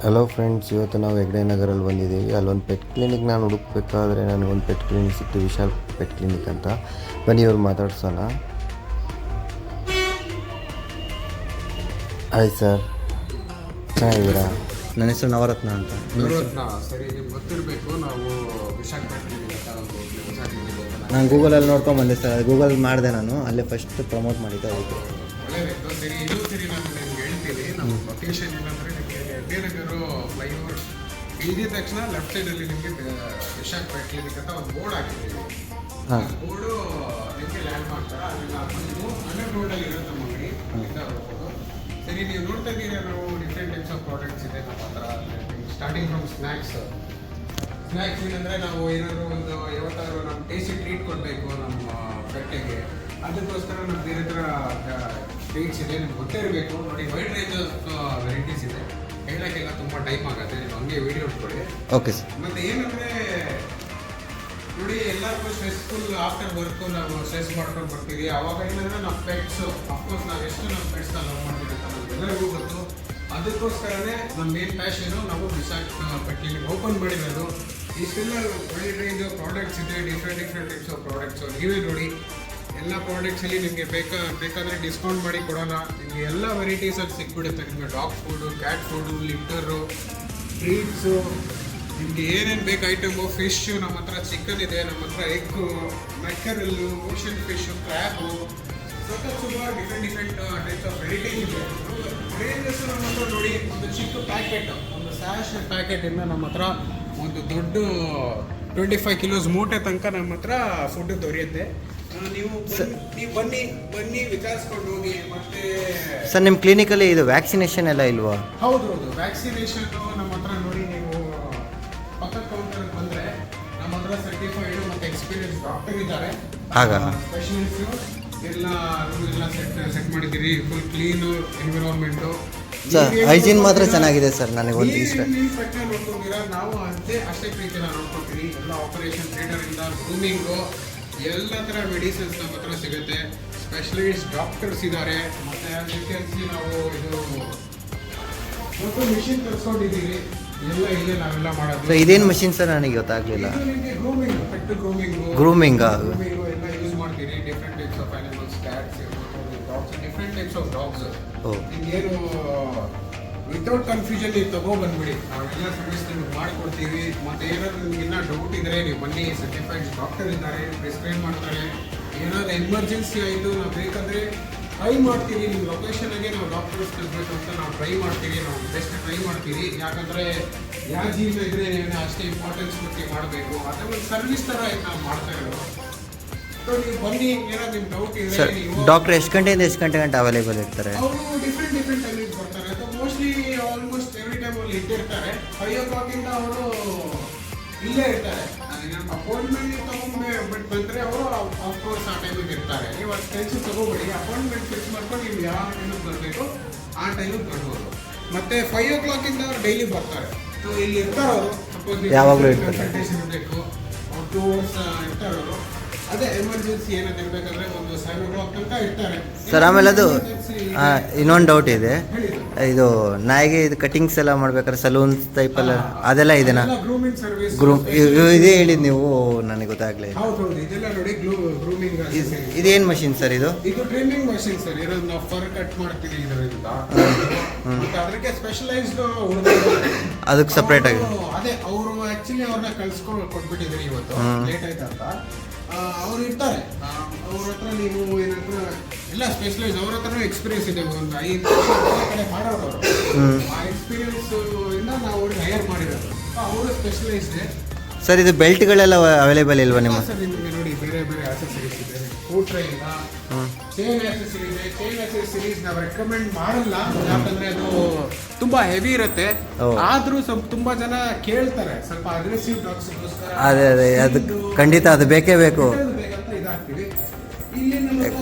Hello friends, ಇವತ್ತು ನಾವು ಹೆಗ್ಡೆ ನಗರಲ್ಲಿ ಬಂದಿದ್ದೀವಿ. ಅಲ್ಲೊಂದು ಪೆಟ್ ಕ್ಲಿನಿಕ್ ನಾನು ಹುಡುಕಬೇಕಾದ್ರೆ ನನಗೊಂದು ಪೆಟ್ ಕ್ಲಿನಿಕ್ ಸಿಕ್ತು, ವಿಶಾಲ್ ಪೆಟ್ ಕ್ಲಿನಿಕ್ ಅಂತ. ಬನ್ನಿ ಇವ್ರು ಮಾತಾಡ್ಸೋಣ. ಹಾಯ್ ಸರ್, ಚೆನ್ನಾಗಿದ್ದೀರಾ? ನನ್ನ ಹೆಸರು ನವರತ್ನ ಅಂತ. ಸರಿ, ನಿಮ್ಗೆ ಗೊತ್ತಿರಬೇಕು, ನಾವು ನಾನು ಗೂಗಲಲ್ಲಿ ನೋಡ್ಕೊಂಡು ಬಂದೆ ಸರ್. ಗೂಗಲ್ ಮಾಡಿದೆ ನಾನು, ಅಲ್ಲೇ ಫಸ್ಟ್ ಪ್ರಮೋಟ್ ಮಾಡಿದ್ದೆ. ಅದಕ್ಕೆ ಒಳ್ಳೆಯದು. ಸರಿ, ಇನ್ನೂ ಸರಿ ನಾನು ನಿಮ್ಗೆ ಹೇಳ್ತೀನಿ. ನಮ್ಮ ಲೊಕೇಶನ್ ಏನಂದರೆ ನಿಮಗೆ ಹೆಗ್ಡೆನಗರ ಫ್ಲೈಓವರ್ ಇಳಿದ ತಕ್ಷಣ ಲೆಫ್ಟ್ ಸೈಡಲ್ಲಿ ನಿಮಗೆ ವಿಶಾಖ ಪೆಟ್ ಕ್ಲಿನಿಕ್ ಅಂತ ಒಂದು ಬೋರ್ಡ್ ಹಾಕಿದ್ದೀವಿ. ಬೋರ್ಡು ನಿಮಗೆ ಲ್ಯಾಂಡ್ ಮಾಡ್ತಾರೆ. ಅದನ್ನ ನೀವು ಅಂಡರ್ ರೋಡಲ್ಲಿ ಇರುತ್ತೆ ನಮ್ಮ ಅಂಗಡಿ, ಅಲ್ಲಿಂದ ಹೋಗ್ಬೋದು. ಸರಿ, ನೀವು ನೋಡ್ತಾ ಇದ್ದೀರಾ, ನಾವು ಡಿಫ್ರೆಂಟ್ ಟೈಪ್ಸ್ ಆಫ್ ಪ್ರಾಡಕ್ಟ್ಸ್ ಇದೆ ನಮ್ಮ ಹತ್ರ. ಸ್ಟಾರ್ಟಿಂಗ್ ಫ್ರಮ್ ಸ್ನ್ಯಾಕ್ಸ್ ಏನಂದರೆ ನಾವು ಏನಾದರೂ ಒಂದು ಯಾವತ್ತಾದ್ರೂ ನಮ್ಮ ಟೇಸ್ಟಿ ಟ್ರೀಟ್ ಕೊಡಬೇಕು ನಮ್ಮ ಪೆಟ್ಟಿಗೆ, ಅದಕ್ಕೋಸ್ಕರ ನಮ್ಮ ಬೇರೆ ಥರ ಟ್ರೀಟ್ಸ್ ಇದೆ. ನಿಮ್ಗೆ ಗೊತ್ತೇ ಇರಬೇಕು ನೋಡಿ, ವೈಡ್ ರೇಂಜ್ ಆಫ್ ವೆರೈಟೀಸ್ ಇದೆ. ಹೇಳೋಕ್ಕೆಲ್ಲ ತುಂಬ ಟೈಮ್ ಆಗುತ್ತೆ, ನೀವು ಹಂಗೆ ವೀಡಿಯೋ ಇಟ್ಕೊಳ್ಳಿ. Okay sir. ಮತ್ತು ಏನಂದರೆ ನೋಡಿ, ಎಲ್ಲರಿಗೂ ಸ್ಟ್ರೆಸ್ಫುಲ್ ಆಫ್ಟರ್ ವರ್ಕು ನಾವು ಸ್ಟ್ರೆಸ್ ಮಾಡ್ಕೊಂಡು ಬರ್ತೀವಿ. ಅವಾಗ ಏನಂದರೆ ನಮ್ಮ ಪೆಟ್ಸು, ಅಫ್ಕೋರ್ಸ್ ನಾವು ಎಷ್ಟು ನಮ್ಮ ಪೆಟ್ಸ್ನ ಲವ್ ಮಾಡ್ತೀವಿ ಅಂತ ನಮಗೆಲ್ಲರಿಗೂ ಗೊತ್ತು. ಅದಕ್ಕೋಸ್ಕರನೇ ನಮ್ಮ ಮೇನ್ ಪ್ಯಾಷನು ನಾವು ವಿಶಾಖ ಪೆಟ್ ಕ್ಲಿನಿಕ್ ಓಪನ್ ಮಾಡಿರೋದು. ಇಷ್ಟೆಲ್ಲ ವೈಡ್ ರೇಂಜ್ ಆಫ್ ಪ್ರಾಡಕ್ಟ್ಸ್ ಇದೆ, ಡಿಫ್ರೆಂಟ್ ಟೈಪ್ಸ್ ಆಫ್ ಪ್ರಾಡಕ್ಟ್ಸು. ನೀವೇ ನೋಡಿ, ಎಲ್ಲ ಪ್ರಾಡಕ್ಟ್ಸಲ್ಲಿ ನಿಮಗೆ ಬೇಕಾದರೆ ಡಿಸ್ಕೌಂಟ್ ಮಾಡಿ ಕೊಡೋಣ. ನಿಮಗೆ ಎಲ್ಲ ವೆರೈಟೀಸಲ್ಲಿ ಸಿಕ್ಬಿಡುತ್ತೆ. ನಿಮಗೆ ಡಾಗ್ ಫುಡ್ಡು, ಕ್ಯಾಟ್ ಫುಡ್ಡು, ಲಿಟ್ಟರು, ಟ್ರೀಟ್ಸು, ನಿಮಗೆ ಏನೇನು ಬೇಕು ಐಟಮು. ಫಿಶ್ಶು ನಮ್ಮ ಹತ್ರ ಚಿಕನ್ ಇದೆ, ನಮ್ಮ ಹತ್ರ ಎಗ್ಗು, ಮೆಕ್ಕರಲ್ಲು, ಓಷನ್ ಫಿಶ್ಶು, ಕ್ರ್ಯಾಬು, ಸುಮಾರು ಡಿಫ್ರೆಂಟ್ ಟೈಪ್ಸ್ ಆಫ್ ವೆರೈಟೀಸ್ ಇದೆ. ರೇಂಜಸ್ ನಮ್ಮ ಹತ್ರ ನೋಡಿ, ಒಂದು ಚಿಕ್ಕ ಪ್ಯಾಕೆಟ್, ಒಂದು ಸ್ಯಾಶ್ ಪ್ಯಾಕೆಟಿಂದ ನಮ್ಮ ಹತ್ರ ಒಂದು ದೊಡ್ಡ 25 ಕಿಲೋಸ್ ಮೂಟೆ ತನಕ ನಮ್ಮ ಹತ್ರ ಫುಡ್ ದೊರೆಯುತ್ತೆ. ನೀವು ಬನ್ನಿ ವಿಚಾರಿಸ್ಕೊಂಡು ಹೋಗಿ. ಮತ್ತೆ ಸರ್, ನಿಮ್ಮ ಕ್ಲಿನಿಕಲ್ಲಿ ಇದು ವ್ಯಾಕ್ಸಿನೇಷನ್ ಎಲ್ಲ ಇಲ್ವಾ? ಹೌದು, ವ್ಯಾಕ್ಸಿನೇಷನ್ ನಮ್ಮ ಹತ್ರ ನೋಡಿ. ನೀವು ಪಕ್ಕದ ಕೌಂಟರ್ಗೆ ಬಂದರೆ ನಮ್ಮ ಹತ್ರ ಸರ್ಟಿಫೈಡ್ ಮತ್ತು ಎಕ್ಸ್ಪೀರಿಯನ್ಸ್ ಡಾಕ್ಟರ್ ಇದ್ದಾರೆ. ಆಗ ಸ್ಪೆಷಲಿಸ್ಟು ಎಲ್ಲ ಸೆಟ್ ಮಾಡಿದ್ದೀರಿ. Full clean environment. Sir, hygiene ಮಾತ್ರ ಚೆನ್ನಾಗಿದೆ ಸರ್. ನನಗೆ ಒಂದು ಇಷ್ಟ. ನೀವು ಪೆಟ್ನ ನೋಡ್ಕೊಂಡಿರಾ, ನಾವು ಅಷ್ಟೇ ಪ್ರೀತಿನ ನೋಡ್ಕೊತೀವಿ. ಎಲ್ಲ ಆಪರೇಷನ್ ಥಿಯೇಟರಿಂದ ಗ್ರೂಮಿಂಗು, ಎಲ್ಲ ಥರ ಮೆಡಿಸಿನ್ಸ್ ನಮ್ಮ ಹತ್ರ ಸಿಗುತ್ತೆ. ಸ್ಪೆಷಲಿಸ್ಟ್ ಡಾಕ್ಟರ್ಸ್ ಇದ್ದಾರೆ. ಮತ್ತು ನಾವು ಇದು ಮತ್ತು ಮಿಷಿನ್ ತರಿಸ್ಕೊಂಡಿದ್ದೀವಿ. ಎಲ್ಲ ಇಲ್ಲೇ ನಾವೆಲ್ಲ ಮಾಡೋದು. ಇದೇನು ಮಷಿನ್ ಸರ್? ನನಗೆ ಗೊತ್ತಾಗಲಿಲ್ಲ. ಗ್ರೂಮಿಂಗ್, ಪೆಟ್ ಗ್ರೂಮಿಂಗ್ ಎಲ್ಲ ಯೂಸ್ ಮಾಡ್ತೀವಿ. Different types of animals, cats, dogs, different types of dogs. ನಿಮಗೇನು ವಿತೌಟ್ ಕನ್ಫ್ಯೂಷನ್ ನೀವು ತಗೊಬಂದ್ಬಿಡಿ, ನಾವೆಲ್ಲ ಸರ್ವಿಸ್ ನಿಮ್ಗೆ ಮಾಡಿಕೊಡ್ತೀವಿ. ಮತ್ತು ಏನಾದರೂ ನಿಮ್ಗೆ ಇನ್ನೂ ಡೌಟ್ ಇದ್ದರೆ ನೀವು ಬನ್ನಿ, ಸರ್ಟಿಫೈಡ್ ಡಾಕ್ಟರ್ ಇದ್ದಾರೆ, ಪ್ರಿಸ್ಕ್ರೈಬ್ ಮಾಡ್ತಾರೆ. ಏನಾದರೂ ಎಮರ್ಜೆನ್ಸಿ ಆಯಿತು, ನಾವು ಬೇಕಂದರೆ ಟ್ರೈ ಮಾಡ್ತೀವಿ. ನಿಮ್ಮ ಲೊಕೇಶನ್ಗೆ ನಾವು ಡಾಕ್ಟರ್ಸ್ ಕಲಿಸ್ಬೇಕು ಅಂತ ನಾವು ಟ್ರೈ ಮಾಡ್ತೀವಿ. ನಾವು ಬೆಸ್ಟ್ ಟ್ರೈ ಮಾಡ್ತೀವಿ. ಯಾಕಂದರೆ ಯಾವ ಜೀವ ಇದ್ದರೆ ಅಷ್ಟೇ ಇಂಪಾರ್ಟೆನ್ಸ್ ಕೊಟ್ಟು ಮಾಡಬೇಕು. ಅದೇ ಒಂದು ಸರ್ವಿಸ್ ಥರ ನಾವು ಮಾಡ್ತಾ ಇರೋದು. ಸೊ ನೀವು ಬನ್ನಿ, ಏನಾದ್ರು ನಿಮ್ಮ ಡೌಟ್ ಸರ್. ಇದ್ದರೆ ಡಾಕ್ಟರ್ ಎಷ್ಟು ಗಂಟೆಯಿಂದ ಎಷ್ಟು ಗಂಟೆ ಅವೈಲೇಬಲ್ ಇರ್ತಾರೆ? ಅವರು ಡಿಫ್ರೆಂಟ್ ಟೈಮಿಂಗ್ ಬರ್ತಾರೆ. So mostly almost every time ಅಲ್ಲಿ ಇಟ್ಟಿರ್ತಾರೆ. 5 o'clock ಇಂದ ಅವರು ಇಲ್ಲೇ ಇರ್ತಾರೆ. ಅಪಾಯಿಂಟ್ಮೆಂಟ್ ತಗೊಂಡ್ಬಿಟ್ಟು ಬಂದರೆ ಅವರು ಆಫ್ಕೋರ್ಸ್ ಆ ಟೈಮಿಗೆ ಇರ್ತಾರೆ. ನೀವು ಅದು ಟೆನ್ಷನ್ ತಗೋಬೇಡಿ. ಅಪಾಯಿಂಟ್ಮೆಂಟ್ ಫಿಕ್ಸ್ ಮಾಡ್ಕೊಂಡು ನೀವು ಯಾವ ಟೈಮಿಗೆ ಬರಬೇಕು ಆ ಟೈಮಿಗೆ ಬರ್ಬೋದು. ಮತ್ತು 5 o'clock ಇಂದ ಅವ್ರು ಡೈಲಿ ಬರ್ತಾರೆ. ಸೊ ಇಲ್ಲಿ ಇರ್ತಾರೆ ಅವರು. ಸಪೋಸ್ ಯಾವಾಗಲೂ ಇರ್ತಾರೆ, ಕನ್ಸಲ್ಟೇಷನ್ ಇರಬೇಕು, ಅವ್ರು 2 hours ಇರ್ತಾರೆ ಅವರು. ಅದೇ ಎಮರ್ಜೆನ್ಸಿ ಏನಾದ್ರು ಇರಬೇಕಾದ್ರೆ ಒಂದು 7 o'clock ತನಕ ಇರ್ತಾರೆ ಸರ್. ಆಮೇಲೆ ಅದು ಇನ್ನೊಂದು ಡೌಟ್ ಇದೆ. ಇದು ನಾಯಿಗೆ ಇದು ಕಟಿಂಗ್ಸ್ ಎಲ್ಲ ಮಾಡ್ಬೇಕಾದ್ರೆ ಸಲೂನ್ಸ್ ಟೈಪಲ್ಲ ಅದೆಲ್ಲ ಇದೆನಾ? ಗ್ರೂಮಿಂಗ್ ಸರ್ವಿಸ್ ಇದೇ ಹೇಳಿದ್ದು ನೀವು, ನನಗೆ ಗೊತ್ತಾಗಲೇ. ಹೌದು, ಇದೆಲ್ಲ ನೋಡಿ ಗ್ರೂಮಿಂಗ್. ಇದೇನು ಮಷಿನ್ ಸರ್? ಇದು ಟ್ರಿಮ್ಮಿಂಗ್ ಮಷಿನ್ ಸರ್. ಇರೋದು ನಾವು ಫರ್ ಕಟ್ ಮಾಡ್ತೀವಿ ಇದರಿಂದ. ಮತ್ತೆ ಅದಕ್ಕೆ ಸ್ಪೆಷಲೈಸ್ಡ್ ಅದಕ್ಕೆ ಸಪ್ರೇಟ್ ಆಗಿ ಅದೇ ಅವರು ಆಕ್ಚುಲಿ ಅವ್ರನ್ನ ಕಳ್ಸ್ಕೊಂಡು ಕೊಟ್ಬಿಟ್ಟಿದ್ರಿ ಇವತ್ತು, ಲೇಟ್ ಆಯ್ತು ಅಂತ. ಅವ್ರು ಇರ್ತಾರೆ, ಅವ್ರ ಹತ್ರ ನೀವು ಏನಂದ್ರೆ ಎಲ್ಲ ಸ್ಪೆಷಲೈಸ್, ಅವ್ರ ಹತ್ರನೂ ಎಕ್ಸ್ಪೀರಿಯನ್ಸ್ ಇದೆ. ಒಂದು 5 ಕಡೆ ಮಾಡೋರು ಅವರು. ಆ ಎಕ್ಸ್ಪೀರಿಯನ್ಸ್ ಇಂದ ನಾವು ಅವ್ರಿಗೆ ಹೈಯರ್ ಮಾಡಿರೋದು. ಅವರು ಸ್ಪೆಷಲೈಸ್ಡ್. ಸರ್, ಇದು ಬೆಲ್ಟ್ಗಳೆಲ್ಲ ಅವೈಲೇಬಲ್ ಇಲ್ವಾ ನಿಮ್ಮ? ಸರ್, ನಿಮಗೆ ನೋಡಿ ಬೇರೆ ಆಕ್ಸೆಸರೀಸ್ ಇದೆ. ಫುಡ್ ಟ್ರೈ ಇಲ್ಲ, ಚೈನ್ ಆಕ್ಸೆಸರಿ ಇದೆ. ಚೈನ್ ಆಕ್ಸೆಸರೀಸ್ ನಾವು ರೆಕಮೆಂಡ್ ಮಾಡಲ್ಲ, ಯಾಕಂದ್ರೆ ಅದು ತುಂಬಾ ಹೆವಿ ಇರುತ್ತೆ. ಆದ್ರೂ ಸ್ವಲ್ಪ ತುಂಬಾ ಜನ ಕೇಳ್ತಾರೆ, ಸ್ವಲ್ಪ ಅಗ್ರೆಸಿವ್ ಡಾಗ್ಸ್ಗೋಸ್ಕರ. ಅದೇ ಅದು ಖಂಡಿತ ಅದು ಬೇಕೇ ಬೇಕು. ಬೇಕಂತ ಇದಾಗ್ತೀವಿ. ಇಲ್ಲಿ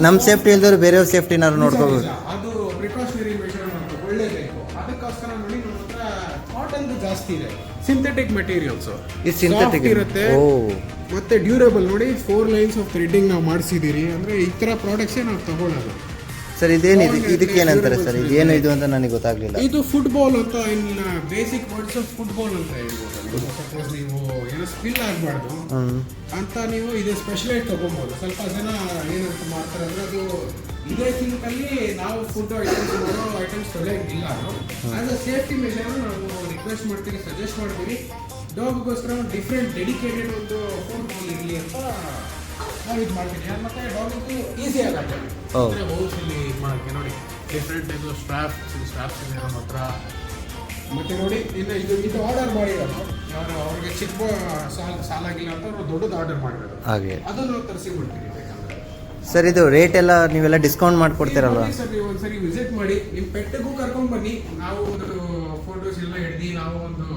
ನಮ್ಮ ಸೇಫ್ಟಿ ಇಲ್ದವ್ರು ಬೇರೆಯವ್ರ ಸೇಫ್ಟಿನಾದ್ರು ನೋಡ್ಕೋಬೇಕು. ಅದು ಪ್ರಿಕಾಷನರಿ ಮೆಷರ್ ಒಳ್ಳೇಬೇಕು. ಅದಕ್ಕೋಸ್ಕರ ನೋಡಿ ನಮ್ಮ ಹತ್ರ ಕಾಟನ್ ಜಾಸ್ತಿ ಇದೆ. ಸಿಂಥೆಟಿಕ್ ಮೆಟೀರಿಯಲ್ಸ್ ಸಿಂಥೆಟಿಕ್ ಇರುತ್ತೆ. ಮತ್ತೆ ಡ್ಯೂರೇಬಲ್ ನೋಡಿ. 4 ಲೈನ್ಸ್ ಆಫ್ ಥ್ರೆಡ್ಡಿಂಗ್ ನಾವು ಮಾಡಿಸಿದ್ದೀರಿ. ಅಂದರೆ ಈ ಥರ ಪ್ರಾಡಕ್ಟ್ಸೇ ನಾವು ತಗೊಳ್ಳೋದು. ಸರ್ ಇದೇನಿದೆ, ಇದಕ್ಕೆ ಏನಂತಾರೆ ಸರ್? ಇದೇನು ಇದು ಅಂತ ನನಗೆ ಗೊತ್ತಾಗಲಿಲ್ಲ. ಇದು ಫುಟ್ಬಾಲ್ ಅಂತ ಇನ್ ಬೇಸಿಕ್ ವರ್ಡ್ಸ್ ಆಫ್ ಫುಟ್ಬಾಲ್ ಅಂತ ಹೇಳ್ಬೋದು. ಸಪೋಸ್ ನೀವು ಏನೋ ಸ್ಪಿಲ್ ಆಗಬಾರ್ದು ಅಂತ ನೀವು ಇದು ಸ್ಪೆಷಲೈಟ್ ತೊಗೊಬೋದು. ಸ್ವಲ್ಪ ಜನ ಏನಂತ ಮಾಡ್ತಾರೆ ಅಂದರೆ ಅದು ಇದೇ ಸಿಂಕಲ್ಲಿ ನಾವು ಫುಡ್ ಐಟಮ್ಸ್ ಮಾಡೋ ಐಟಮ್ಸ್ ತೊಳೆಯೋಂಗಿಲ್ಲ. ಅದು ಆ್ಯಸ್ ಅ ಸೇಫ್ಟಿ ಮೆಷರ್ ನಾವು ರಿಕ್ವೆಸ್ಟ್ ಮಾಡ್ತೀವಿ, ಸಜೆಸ್ಟ್ ಮಾಡ್ತೀವಿ ಡಾಗ್ಗೋಸ್ಕರ ಒಂದು ಡಿಫ್ರೆಂಟ್ ಡೆಡಿಕೇಟೆಡ್ ಒಂದು ಫುಡ್ ಬೌಲ್ ಇರಲಿ ಅಂತ ನಾವು ಇದು ಮಾಡ್ತೀನಿ. ಮತ್ತು ಡಾಗಿಗೂ ಈಸಿ ಆಗುತ್ತೆ ಬೌಲ್ಸಲ್ಲಿ ಇದು ಮಾಡೋಕ್ಕೆ. ನೋಡಿ ಡಿಫ್ರೆಂಟ್ ಇದು ಸ್ಟ್ರಾಪ್ಸ್ ಇದೆ ನಮ್ಮ ಹತ್ರ. ಮತ್ತು ನೋಡಿ ಇನ್ನು ಇದು ಆರ್ಡರ್ ಮಾಡಿರೋದು ಯಾರು ಅವ್ರಿಗೆ ಚಿಕ್ಕ ಸಾಲಾಗಿಲ್ಲ ಅಂತ ಅವ್ರು ದೊಡ್ಡದು ಆರ್ಡರ್ ಮಾಡಿರೋದು, ಹಾಗೆ ಅದನ್ನು ನಾವು ತರಿಸಿ ಕೊಡ್ತೀವಿ ಬೇಕಂದ್ರೆ. ಸರ್ ಇದು ರೇಟ್ ಎಲ್ಲ ನೀವೆಲ್ಲ ಡಿಸ್ಕೌಂಟ್ ಮಾಡಿಕೊಡ್ತೀರಲ್ವ? ಸರ್ ನೀವು ಒಂದ್ಸರಿ ವಿಸಿಟ್ ಮಾಡಿ, ನಿಮ್ಮ ಪೆಟ್ಟಿಗೂ ಕರ್ಕೊಂಡು ಬನ್ನಿ. ನಾವು ಒಂದು ಫೋಟೋಸ್ ಎಲ್ಲ ಹಿಡ್ದು ನಾವು ಒಂದು